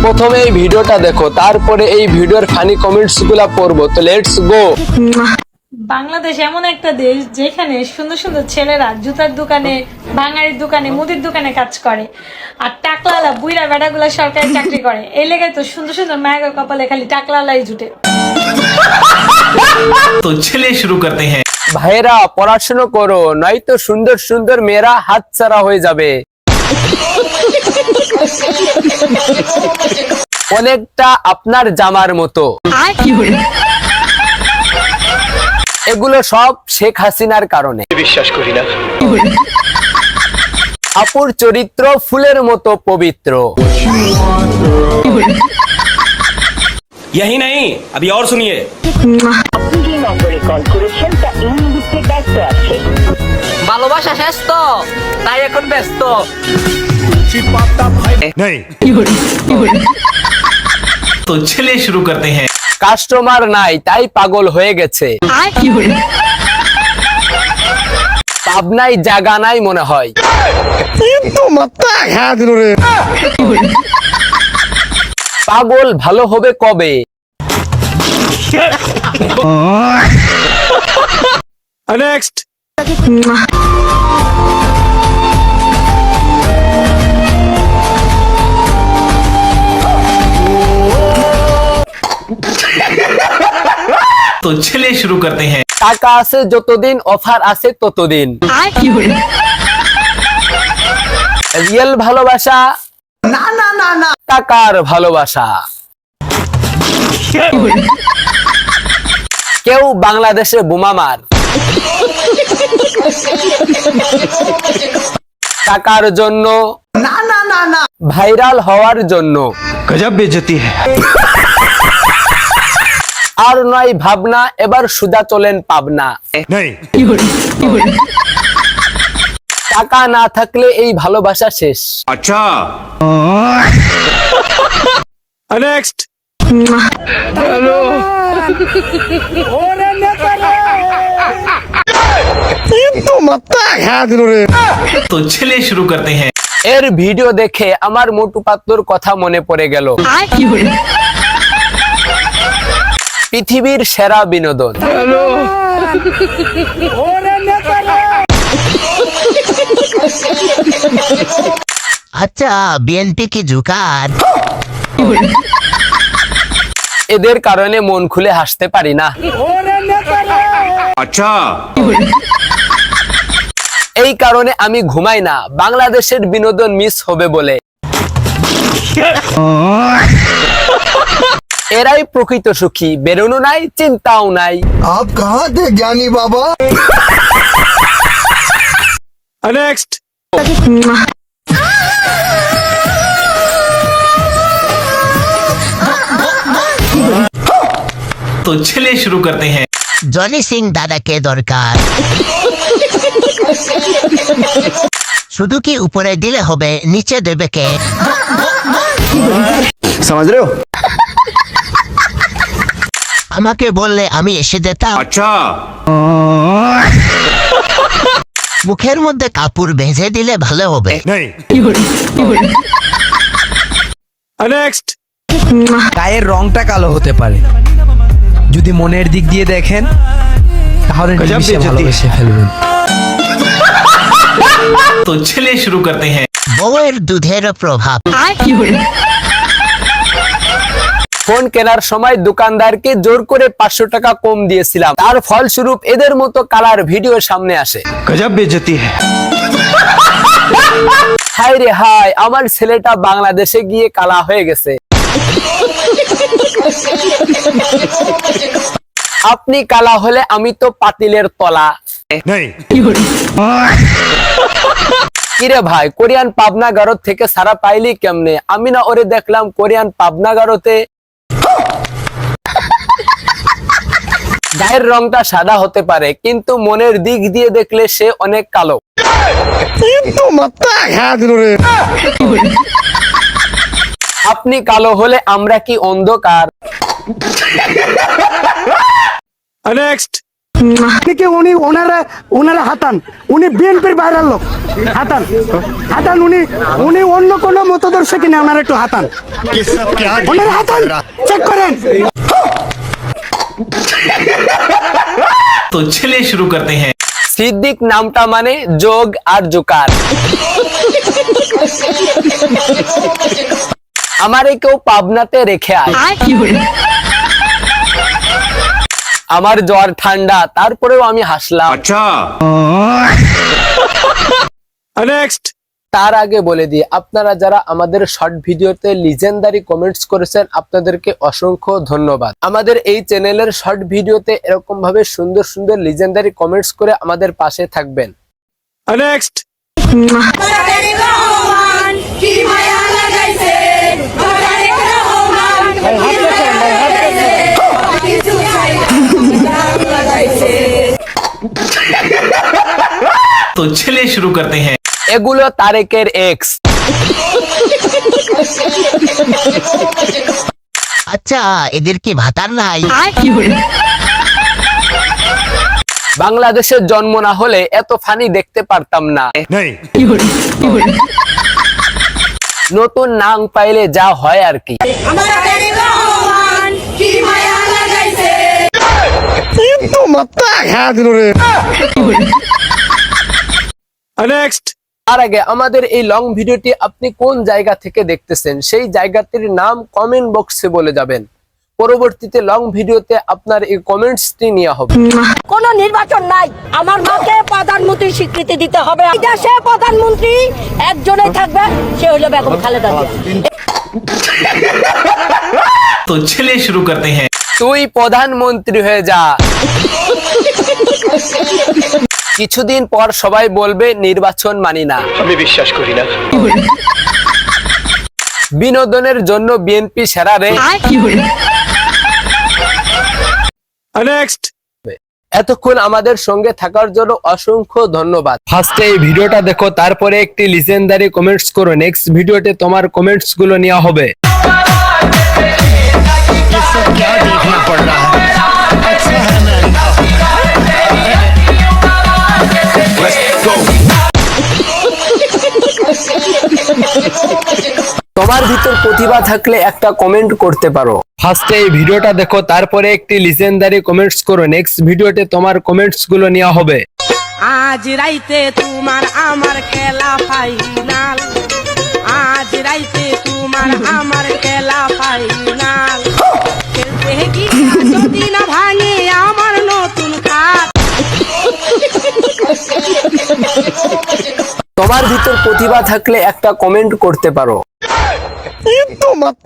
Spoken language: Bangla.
প্রথমে এই ভিডিওটা দেখো, তারপরে এই ভিডিওর ফানি কমেন্টস গুলা পড়বো। তো লেটস গো। বাংলাদেশ এমন একটা দেশ যেখানে সুন্দর সুন্দর ছেলেরা জুতার দোকানে, ভাঙাড়ির দোকানে, মুদির দোকানে কাজ করে, আর টাকলালা বুইরা বেড়াগুলা সরকারি চাকরি করে। এই লেগে তো সুন্দর সুন্দর মায়ের কপালে খালি টাকলালাই জুটে। तो चलिए शुरू करते हैं। ভাইরা পড়াশোনা করো, নয়তো সুন্দর সুন্দর মেয়েরা হাতছাড়া হয়ে যাবে। অনেকটা আপনার জামার মতো। এগুলো সব শেখ হাসিনার কারণে। বিশ্বাস করি না। আপুর চরিত্র ফুলের মতো পবিত্র। यही नहीं, अभी और सुनिए। আপনি যে নম্বরে কল করেছেন তা এই মুহূর্তে ব্যস্ত আছে। ভালোবাসা শেষ তো, তাই এখন ব্যস্ত। तो चलिए शुरू करते हैं। কাস্টমার নাই তাই পাগল হয়ে গেছে। পাবনায় জায়গা নাই মনে হয়। পাগল ভালো হবে কবে? नेक्स्ट। तो चलिए शुरू करते हैं। টাকা আছে যতদিন, অফার আছে ততদিন। রিয়েল ভালোবাসা না না না না, টাকার ভালোবাসা। কেউ বাংলাদেশে বোমা মার, টাকার জন্য না না না না, ভাইরাল হওয়ার জন্য। गजब बेइज्जती है। আর নয় ভাবনা, এবার সুজা চলেন পাবনা। नहीं। টাকা না থাকলে এই ভালোবাসা শেষ। अच्छा। नेक्स्ट। तो चलिए शुरू करते हैं। এর ভিডিও দেখে আমার মোটু পাতলুর কথা মনে পড়ে গেল। পৃথিবীর সেরা বিনোদন। अच्छा बीएनपी की जुगाड़। এদের কারণে মন খুলে হাসতে পারি না। अच्छा। এই কারণে আমি ঘুমাই না, বাংলাদেশের বিনোদন মিস হবে বলে। এরাই প্রকৃত সুখী, বেরোনো নাই, চিন্তাও নাই। आप कहाँ थे ज्ञानी बाबा? नेक्स्ट। तो चलिए शुरू करते हैं। जॉनी सिंह दादा के दरकार शुधु की ऊपरे दिले होबे नीचे देबे के समझ रहे हो? আমাকে বললে আমি এসে যেতাম। अच्छा। মুখের মধ্যে কাপড় বেঁধে দিলে ভালো হবে। नहीं। नेक्स्ट। গায়ের রংটা কালো হতে পারে, যদি মনের দিক দিয়ে দেখেন তাহলে নিমিষে ভালোবেসে ফেলবেন। तो चलिए शुरू करते हैं। বউয়ের দুধের প্রভাব। ফোন কেনার সময় দোকানদারকে জোর করে 500 টাকা কম দিয়েছিলাম, তার ফলস্বরূপ এদের মতো কালার ভিডিও সামনে আসে। गजब बेइज्जती है। হায় রে হায়, আমার ছেলেটা বাংলাদেশে গিয়ে কালা হয়ে গেছে। আপনি কালা হলে আমি তো পাতিলের তলা। नहीं। কিরে ভাই, কোরিয়ান পাবনাগারত থেকে সারা পাইলি কেমনে? আমি না ওরে দেখলাম কোরিয়ান পাবনাগারতে। গায়ের রংটা সাদা হতে পারে, কিন্তু মনের দিক দিয়ে দেখলে সে অনেক কালো। আপনি কালো হলে আমরা কি অন্ধকার? नेक्स्ट। উনি ওনারা হাতান, উনি বিএনপির বাইরের লোক, হাতান উনি অন্য কোনো মতদর্শ কিনা ওনারা একটু হাতান, ওনারা হাতান, চেক করেন। तो चलिए शुरू करते हैं। সিদ্দিক নামটা মানে যোগ আর জোকার। আমারে কেউ পাবনাতে রেখে আয়। আমার জ্বর ঠান্ডা, তারপরেও আমি হাসলাম। अच्छा नेक्स्ट। তার আগে বলে দিই, আপনারা যারা আমাদের শর্ট ভিডিওতে লিজেন্ডারি কমেন্টস করেছেন আপনাদেরকে অসংখ্য ধন্যবাদ। আমাদের এই চ্যানেলের শর্ট ভিডিওতে এরকম ভাবে সুন্দর সুন্দর লিজেন্ডারি কমেন্টস করে আমাদের পাশে থাকবেন। नेक्स्ट। तो चलिए शुरू करते हैं। এগুলো তারেকের এক্স। আচ্ছা এদের কি ভাতার নাই? বাংলাদেশের জন্ম না হলে এত ফানি দেখতে পারতাম না। नहीं। নতুন নাম পাইলে যা হয় আর কি। नेक्स्ट। তার আগে আমাদের এই লং ভিডিওটি আপনি কোন জায়গা থেকে দেখতেছেন সেই জায়গাটির নাম কমেন্ট বক্সে বলে যাবেন। পরবর্তীতে লং ভিডিওতে আপনার এই কমেন্টসটি নেওয়া হবে। কোন নির্বাচন নাই, আমার মাকে প্রধানমন্ত্রী স্বীকৃতি দিতে হবে। এই দেশে প্রধানমন্ত্রী একজনই থাকবে, সে হলো বেগম খালেদা জিয়া। तो चलिए शुरू करते हैं। তুই প্রধানমন্ত্রী হয়ে যা। কিছুদিন পর সবাই বলবে নির্বাচন মানি না। আমি বিশ্বাস করি না। বিনোদনের জন্য বিএনপি সেরা রে। नेक्स्ट। এতক্ষণ আমাদের সঙ্গে থাকার জন্য অসংখ্য ধন্যবাদ। ফার্স্টে এই ভিডিওটা দেখো, তারপরে একটি লিজেন্ডারি কমেন্টস করো। নেক্সট ভিডিওতে তোমার কমেন্টস গুলো নেওয়া হবে। তোমার ভিতর প্রতিভা থাকলে একটা কমেন্ট করতে পারো। ফার্স্টে এই ভিডিওটা দেখো, তারপরে একটি লিজেন্ডারি কমেন্টস করো। নেক্সট ভিডিওতে তোমার কমেন্টস গুলো নেওয়া হবে। আজ রাইতে তোমার আমার খেলা ফাইনাল, আজ রাইতে তোমার আমার খেলা ফাইনাল। খেলতে গিয়ে যদি না ভাঙে আমার নতুন খাট। তোমার ভিতর প্রতিভা থাকলে একটা কমেন্ট করতে পারো। तो मत